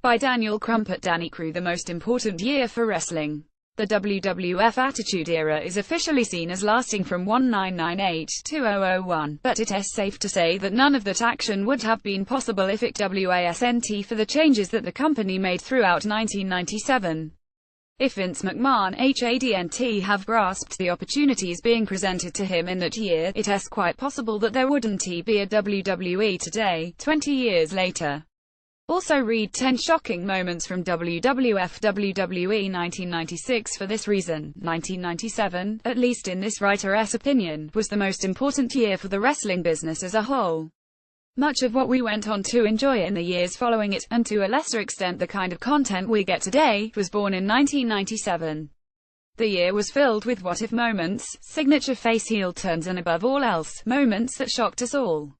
By Daniel Crumpet. Danny Crew. The most important year for wrestling. The WWF Attitude Era is officially seen as lasting from 1998 to 2001, but it is safe to say that none of that action would have been possible if it wasn't for the changes that the company made throughout 1997. If Vince McMahon hadn't have grasped the opportunities being presented to him in that year, it is quite possible that there wouldn't be a WWE today, 20 years later. Also read 10 shocking moments from WWF WWE 1996. For this reason, 1997, at least in this writer's opinion, was the most important year for the wrestling business as a whole. Much of what we went on to enjoy in the years following it, and to a lesser extent the kind of content we get today, was born in 1997. The year was filled with what-if moments, signature face-heel turns, and above all else, moments that shocked us all.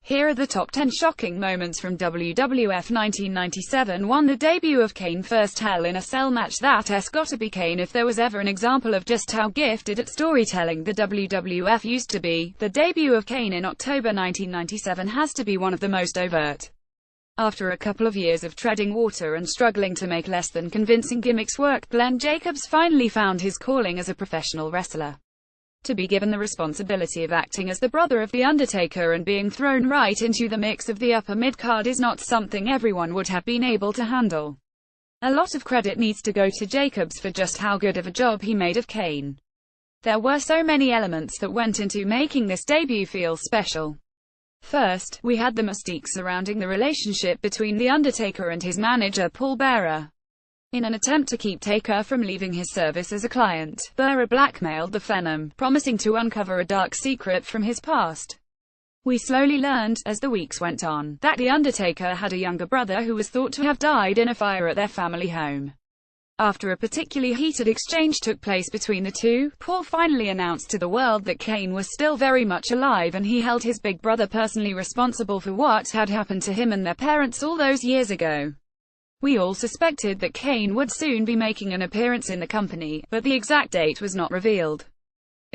Here are the top 10 shocking moments from WWF 1997. 1. The debut of Kane. First Hell in a Cell match. That's gotta be Kane if there was ever an example of just how gifted at storytelling the WWF used to be. The debut of Kane in October 1997 has to be one of the most overt. After a couple of years of treading water and struggling to make less than convincing gimmicks work, Glenn Jacobs finally found his calling as a professional wrestler. To be given the responsibility of acting as the brother of The Undertaker and being thrown right into the mix of the upper mid-card is not something everyone would have been able to handle. A lot of credit needs to go to Jacobs for just how good of a job he made of Kane. There were so many elements that went into making this debut feel special. First, we had the mystique surrounding the relationship between The Undertaker and his manager Paul Bearer. In an attempt to keep Taker from leaving his service as a client, Bearer blackmailed the Phenom, promising to uncover a dark secret from his past. We slowly learned, as the weeks went on, that The Undertaker had a younger brother who was thought to have died in a fire at their family home. After a particularly heated exchange took place between the two, Paul finally announced to the world that Kane was still very much alive and he held his big brother personally responsible for what had happened to him and their parents all those years ago. We all suspected that Kane would soon be making an appearance in the company, but the exact date was not revealed.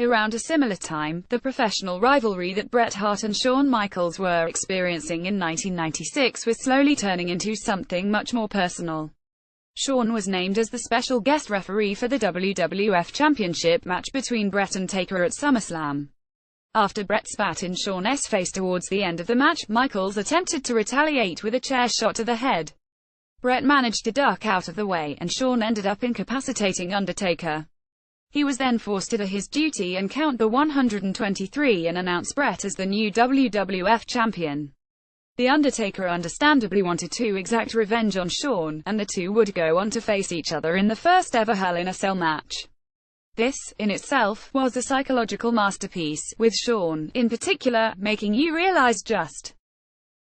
Around a similar time, the professional rivalry that Bret Hart and Shawn Michaels were experiencing in 1996 was slowly turning into something much more personal. Shawn was named as the special guest referee for the WWF Championship match between Bret and Taker at SummerSlam. After Bret spat in Shawn's face towards the end of the match, Michaels attempted to retaliate with a chair shot to the head. Bret managed to duck out of the way, and Shawn ended up incapacitating Undertaker. He was then forced to do his duty and count the 123 and announce Bret as the new WWF champion. The Undertaker understandably wanted to exact revenge on Shawn, and the two would go on to face each other in the first ever Hell in a Cell match. This, in itself, was a psychological masterpiece, with Shawn, in particular, making you realize just